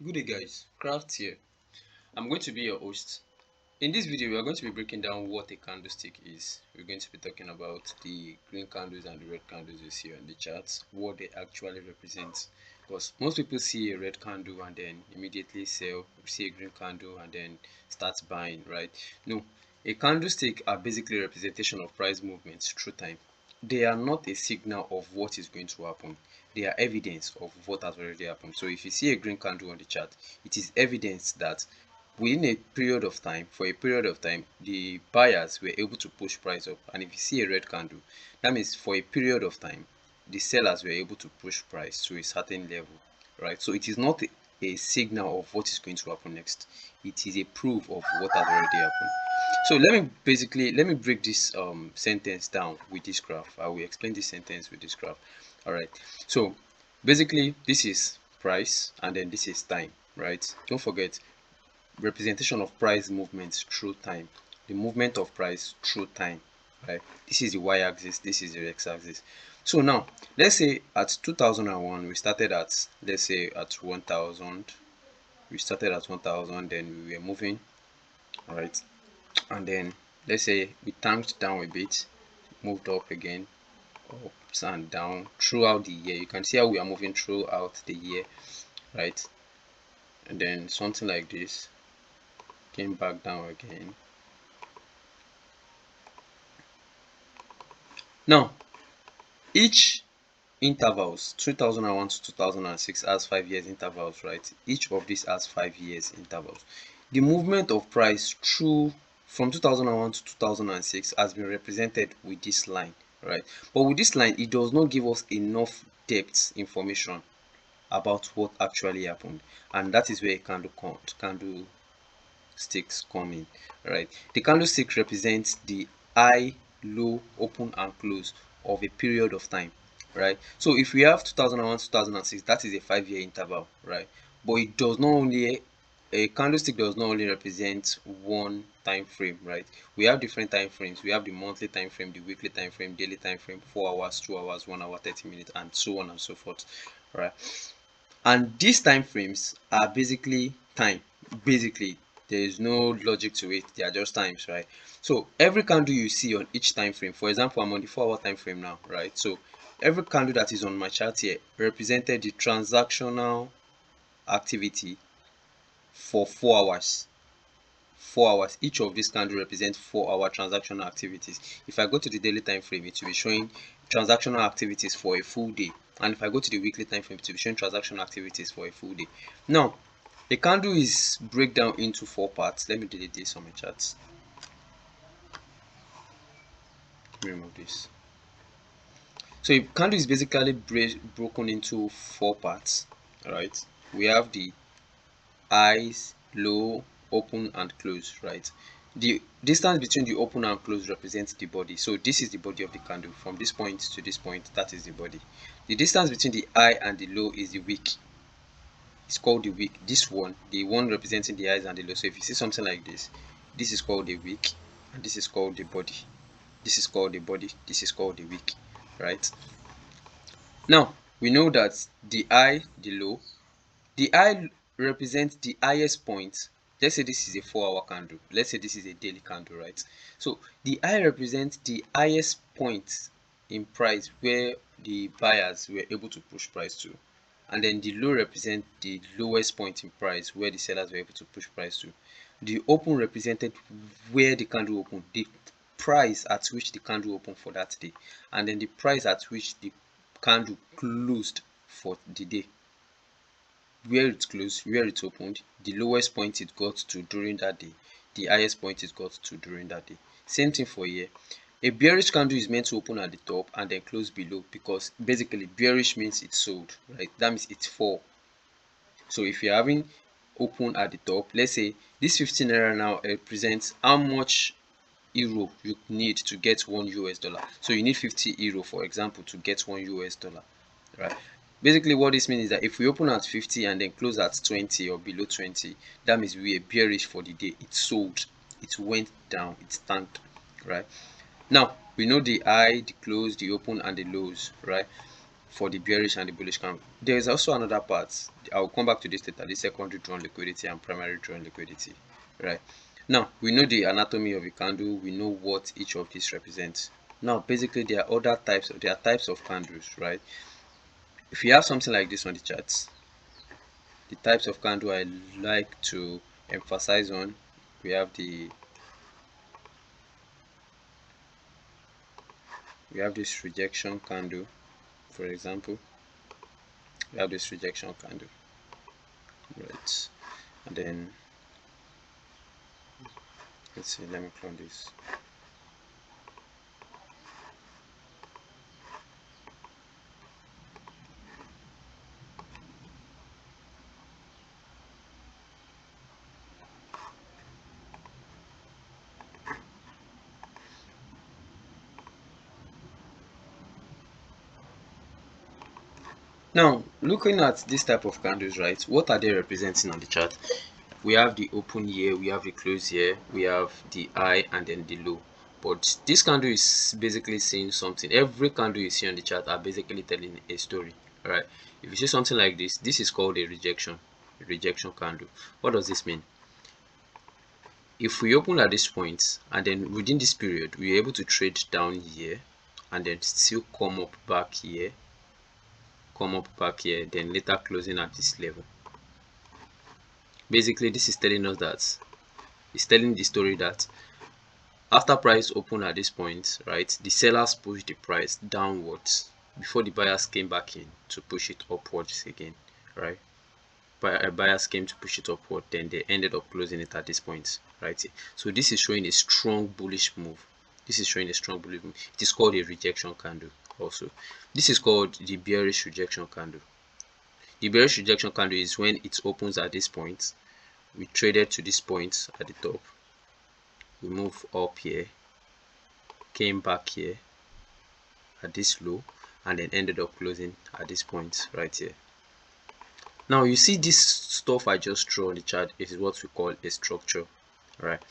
Good day guys, Kraft here. I'm going to be your host. In this video, we are going to be breaking down what a candlestick is. We're going to be talking about the green candles and the red candles you see on the charts, what they actually represent. Because most people see a red candle and then immediately sell, see a green candle and then start buying, right? No, a candlestick are basically a representation of price movements through time. They are not a signal of what is going to happen. They are evidence of what has already happened. So if you see a green candle on the chart, it is evidence that within a period of time, for a period of time, the buyers were able to push price up. And if you see a red candle, that means for a period of time, the sellers were able to push price to a certain level, right? So it is not a signal of what is going to happen next. It is a proof of what has already happened. So let me break this sentence down with this graph. I will explain this sentence with this graph. All right. So basically, this is price and then this is time, right? Don't forget representation of price movements through time, the movement of price through time, right? This is the y-axis, this is the x-axis. So now let's say at 2001 we started at, let's say at 1000, we started at 1000, then we were moving, right? And then let's say we tanked down a bit, moved up again, up and down throughout the year. You can see how we are moving throughout the year, right? And then something like this came back down again. Now each intervals 2001 to 2006 has 5 years intervals, right? Each of these has 5 years intervals. The movement of price through from 2001 to 2006 has been represented with this line, right? But with this line, it does not give us enough depth information about what actually happened, and that is where a candlesticks come in, right? The candlestick represents the high, low, open and close of a period of time, right? So if we have 2001 2006, that is a 5 year interval, right? But it does not only, a candlestick does not only represent one time frame, right? We have different time frames. We have the monthly time frame, the weekly time frame, daily time frame, 4 hours, 2 hours, 1 hour, 30 minutes, and so on and so forth, right? And these time frames are basically time. Basically, there is no logic to it, they are just times, right? So every candle you see on each time frame, for example, I'm on the 4 hour time frame now, right? So every candle that is on my chart here represented the transactional activity for 4 hours. 4 hours, each of these candles represent 4 hour transactional activities. If I go to the daily time frame, it will be showing transactional activities for a full day, and if I go to the weekly time frame, it will be showing transactional activities for a full day. Now a candle is breakdown into 4 parts. Let me delete this on my charts. Remove this. So a candle is basically broken into 4 parts, right? We have the highs, low, open and close, right? The distance between the open and close represents the body. So this is the body of the candle. From this point to this point, that is the body. The distance between the high and the low is the wick. It's called the wick. This one, the one representing the highs and the low. So if you see something like this is called the wick, and this is called the body. This is called the body. This is called the wick, right? Now we know that the high, the low, the high represents the highest point. Let's say this is a 4 hour candle. Let's say this is a daily candle, right? So the high represents the highest point in price where the buyers were able to push price to. And then the low represents the lowest point in price where the sellers were able to push price to. The open represented where the candle opened, the price at which the candle opened for that day, and then the price at which the candle closed for the day. Where it closed, where it opened, the lowest point it got to during that day, the highest point it got to during that day. Same thing for here. A bearish candle is meant to open at the top and then close below, because basically bearish means it's sold, right? That means it's fall. So if you're having open at the top, let's say this 15 naira now represents how much euro you need to get $1. So you need 50 euro, for example, to get $1, right? Basically what this means is that if we open at 50 and then close at 20 or below 20, that means we are bearish for the day. It sold, it went down, it tanked, right? Now we know the high, the close, the open and the lows, right? for the bearish and the bullish candle. There is also another part. I'll come back to this later, the secondary drawn liquidity and primary drawn liquidity. Right. Now we know the anatomy of a candle, we know what each of these represents. Now basically there are types of candles, right? If you have something like this on the charts, the types of candle I like to emphasize on, we have this rejection candle, for example. We have this rejection candle, right? And then let's see, let me clone this. Now, looking at this type of candles, right, what are they representing on the chart? We have the open here, we have the close here, we have the high and then the low. But this candle is basically saying something. Every candle you see on the chart are basically telling a story, right? If you see something like this is called a rejection candle. What does this mean? If we open at this point and then within this period we're able to trade down here and then still come up back here, then later closing at this level, basically this is telling us that it's telling the story that after price opened at this point, right, the sellers pushed the price downwards before the buyers came back in to push it upwards again, right? Buyers came to push it upward, then they ended up closing it at this point, right? So this is showing a strong bullish move. It is called a rejection candle. Also, this is called the bearish rejection candle. The bearish rejection candle is when it opens at this point, we traded to this point at the top, we move up here, came back here at this low, and then ended up closing at this point right here. Now you see this stuff I just drew on the chart is what we call a structure, right?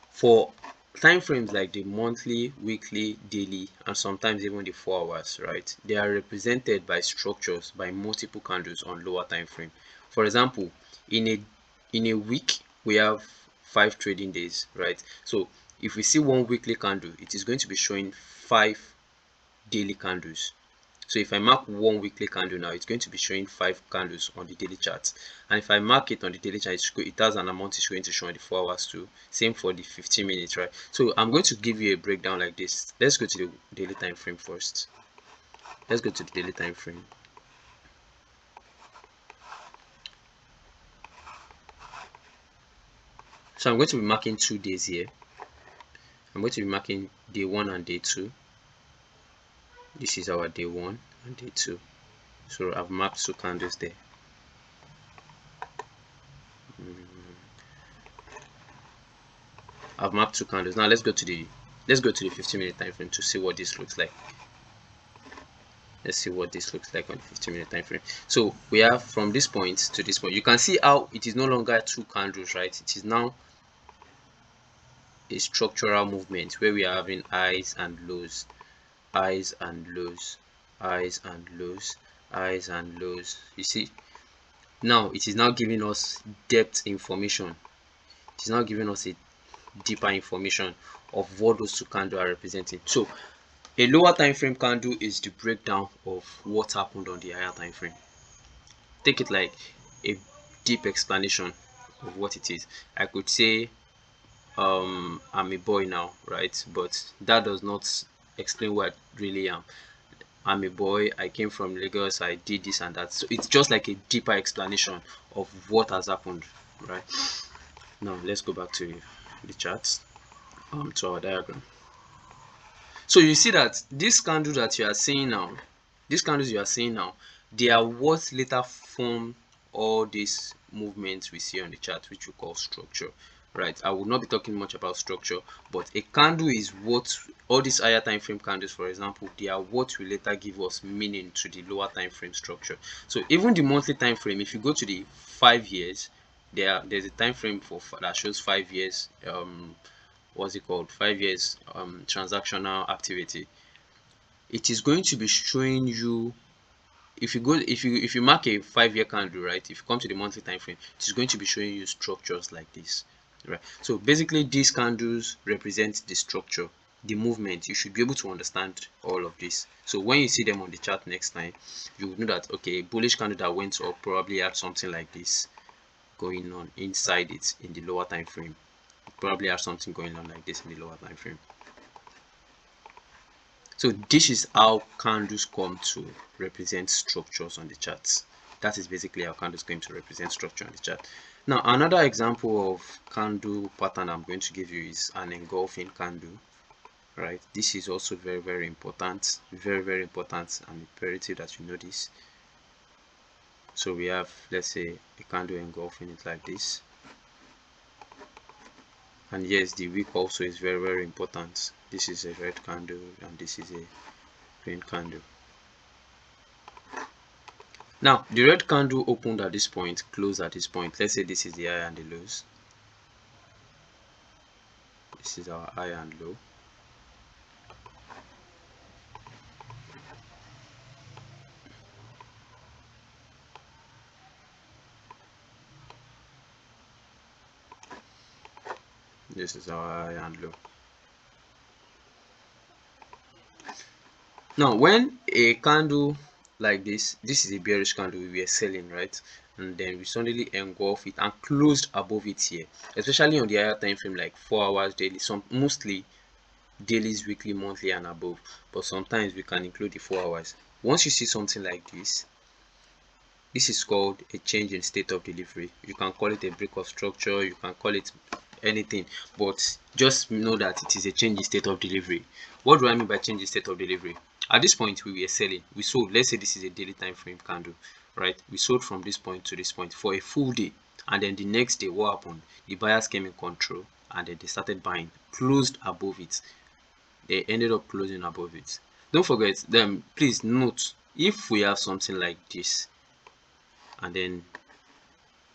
For time frames like the monthly, weekly, daily, and sometimes even the 4 hours, right, they are represented by structures, by multiple candles on lower time frame. For example, in a week we have 5 trading days, right? So if we see one weekly candle, it is going to be showing 5 daily candles. So if I mark one weekly candle now, it's going to be showing 5 candles on the daily chart. And if I mark it on the daily chart, it has an amount it's going to show on the 4 hours too. Same for the 15 minutes, right? So I'm going to give you a breakdown like this. Let's go to the daily time frame first. Let's go to the daily time frame. So I'm going to be marking 2 days here. I'm going to be marking day 1 and day 2. This is our day 1 and day 2. So I've marked 2 candles there. I've marked 2 candles. Now let's go to the 15-minute time frame to see what this looks like. Let's see what this looks like on the 15-minute time frame. So we have from this point to this point. You can see how it is no longer 2 candles, right? It is now a structural movement where we are having highs and lows, highs and lows, highs and lows, highs and lows. You see, now it is now giving us depth information. It is now giving us a deeper information of what those 2 candles are representing. So a lower time frame candle is the breakdown of what happened on the higher time frame. Take it like a deep explanation of what it is. I could say I'm a boy now, right? But that does not explain what I really am. I'm a boy, I came from Lagos, I did this and that. So it's just like a deeper explanation of what has happened, right? Now let's go back to the charts, to our diagram. So you see that this candle that you are seeing now, these candles you are seeing now, they are what later form all these movements we see on the chart, which we call structure, right? I will not be talking much about structure, but a candle is what all these higher time frame candles, for example, they are what will later give us meaning to the lower time frame structure. So even the monthly time frame, if you go to the 5 years, there's a time frame that shows 5 years, what's it called, 5 years transactional activity. It is going to be showing you if you mark a 5-year candle, right, if you come to the monthly time frame, it is going to be showing you structures like this, right? So basically these candles represent the structure, the movement. You should be able to understand all of this. So when you see them on the chart next time, you will know that okay, bullish candle that went up probably had something like this going on inside it in the lower time frame. Probably have something going on like this in the lower time frame. So this is how candles come to represent structures on the charts. That is basically how candles going to represent structure on the chart. Now another example of candle pattern I'm going to give you is an engulfing candle, right? This is also very important, very important, and imperative that you know this. So we have, let's say, a candle engulfing it like this. And yes, the wick also is very important. This is a red candle and this is a green candle. Now the red candle opened at this point, closed at this point. Let's say this is the high and the lows. This is our high and low. This is our high and low. Now when a candle like this is a bearish candle, we were selling, right? And then we suddenly engulf it and closed above it here, especially on the higher time frame, like 4 hours daily, mostly dailies, weekly, monthly and above, but sometimes we can include the 4 hours. Once you see something like this is called a change in state of delivery. You can call it a break of structure, you can call it anything, but just know that it is a change in state of delivery. What do I mean by change in state of delivery? At this point we were selling, we sold. Let's say this is a daily time frame candle, right? We sold from this point to this point for a full day, and then the next day what happened? The buyers came in control and then they started buying, closed above it. They ended up closing above it. Don't forget them, please note, if we have something like this and then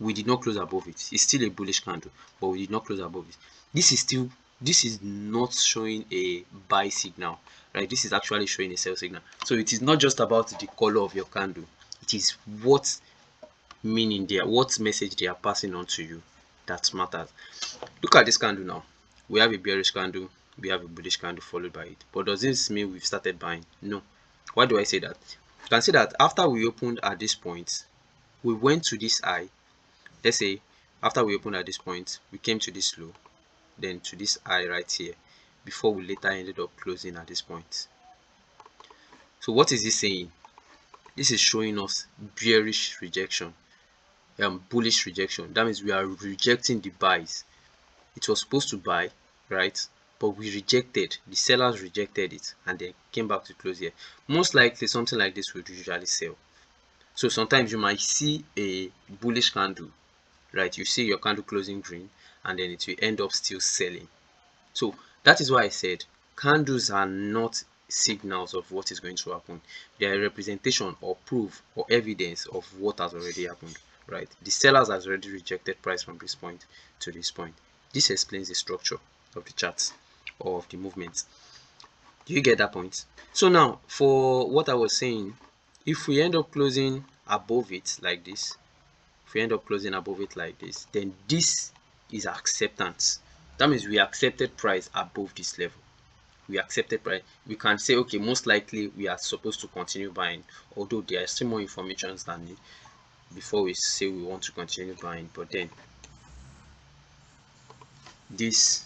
we did not close above it, it's still a bullish candle, but we did not close above it. This is not showing a buy signal, right? This is actually showing a sell signal. So it is not just about the color of your candle, it is what meaning they are, what message they are passing on to you that matters. Look at this candle now. We have a bearish candle, we have a bullish candle followed by it. But does this mean we've started buying? No. Why do I say that? You can see that after we opened at this point, we went to this high. Let's say after we opened at this point, we came to this low, then to this high right here, before we later ended up closing at this point. So what is this saying? This is showing us bearish rejection, bullish rejection. That means we are rejecting the buys. It was supposed to buy, right? But we rejected, the sellers rejected it and they came back to close here. Most likely something like this would usually sell. So sometimes you might see a bullish candle, right? You see your candle closing green and then it will end up still selling. So that is why I said candles are not signals of what is going to happen. They are a representation or proof or evidence of what has already happened, right? The sellers has already rejected price from this point to this point. This explains the structure of the charts or of the movement. Do you get that point? So now for what I was saying, if we end up closing above it like this, then this is acceptance. That means we accepted price above this level. We accepted price. We can say, okay, most likely we are supposed to continue buying, although there are still more information than it before we say we want to continue buying. But then this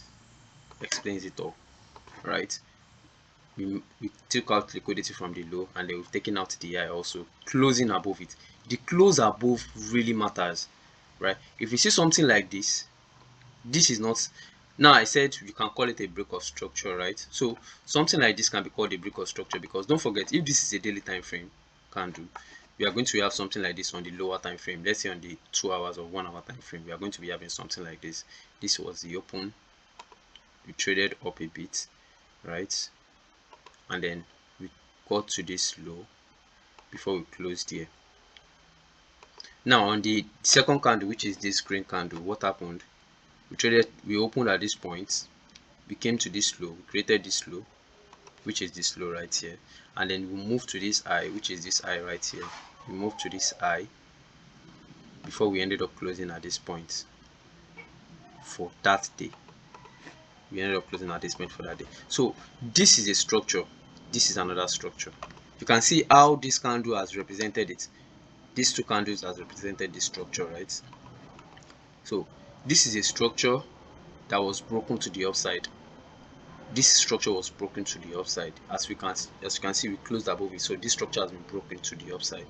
explains it all, right? We took out liquidity from the low and then we've taken out the high also, closing above it. The close above really matters, right? If you see something like this is not, now I said you can call it a break of structure, right? So something like this can be called a break of structure because don't forget, if this is a daily time frame candle, we are going to have something like this on the lower time frame. Let's say on the 2 hours or 1 hour time frame, we are going to be having something like this. This was the open, we traded up a bit, right? And then we got to this low before we closed here. Now on the second candle, which is this green candle, what happened? We opened at this point, we came to this low, we created this low, which is this low right here, and then we move to this high, which is this high right here. We move to this high before we ended up closing at this point for that day. We ended up closing at this point for that day. So this is a structure, this is another structure. You can see how this candle has represented it. These two candles has represented this structure, right? So this is a structure that was broken to the upside. This structure was broken to the upside. As you can see, we closed above it. So this structure has been broken to the upside.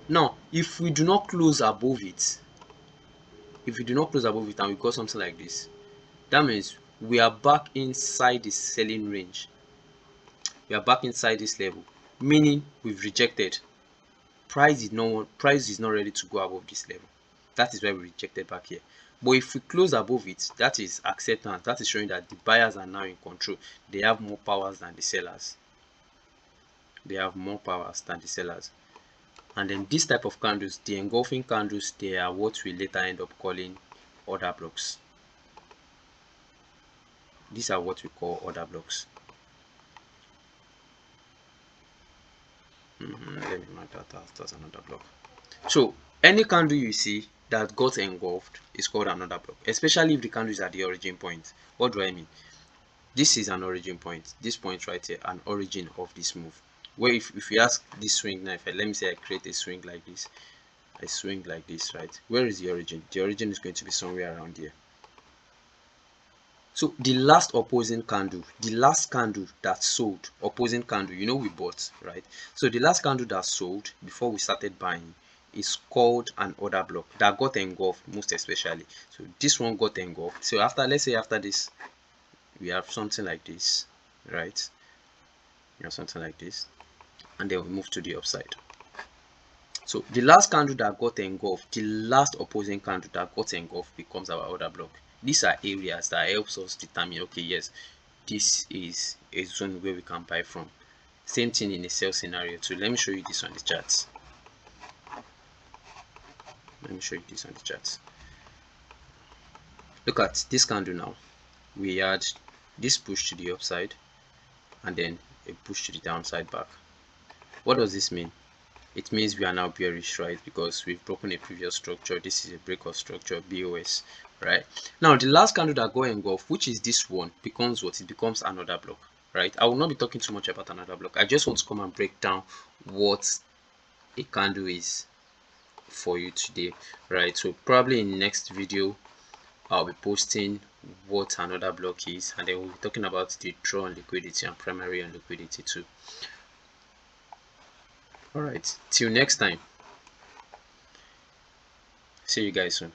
Now, if we do not close above it, and we got something like this, that means we are back inside the selling range. We are back inside this level, meaning we've rejected. Price is not ready to go above this level. That is why we rejected back here. But if we close above it, that is acceptance. That is showing that the buyers are now in control. They have more powers than the sellers. And then this type of candles, the engulfing candles, they are what we later end up calling order blocks. These are what we call order blocks. Let me mark that as another block. So any candle you see that got engulfed is called another block, especially if the candle is at the origin point. What do I mean? This is an origin point. This point right here, an origin of this move. Where if you ask this swing now, let me say I create a swing like this, right? Where is the origin? The origin is going to be somewhere around here. So the last opposing candle, the last candle that sold, opposing candle, you know we bought, right? So the last candle that sold before we started buying is called an order block that got engulfed, most especially. So this one got engulfed. So after, let's say after this, we have something like this, right? We have something like this, and then we move to the upside. So the last candle that got engulfed, the last opposing candle that got engulfed becomes our order block. These are areas that helps us determine, okay, yes, this is a zone where we can buy from. Same thing in a sell scenario too. Let me show you this on the charts. Look at this candle now. We had this push to the upside and then a push to the downside back. What does this mean? It means we are now bearish, right? Because we've broken a previous structure. This is a break of structure, BOS, right? Now the last candle that got engulfed, which is this one, becomes what? It becomes another block, right? I will not be talking too much about another block. I just want to come and break down what a candle is for you today, right? So probably in the next video I'll be posting what another block is, and then we'll be talking about the draw on liquidity and primary on liquidity too. All right, till next time, see you guys soon.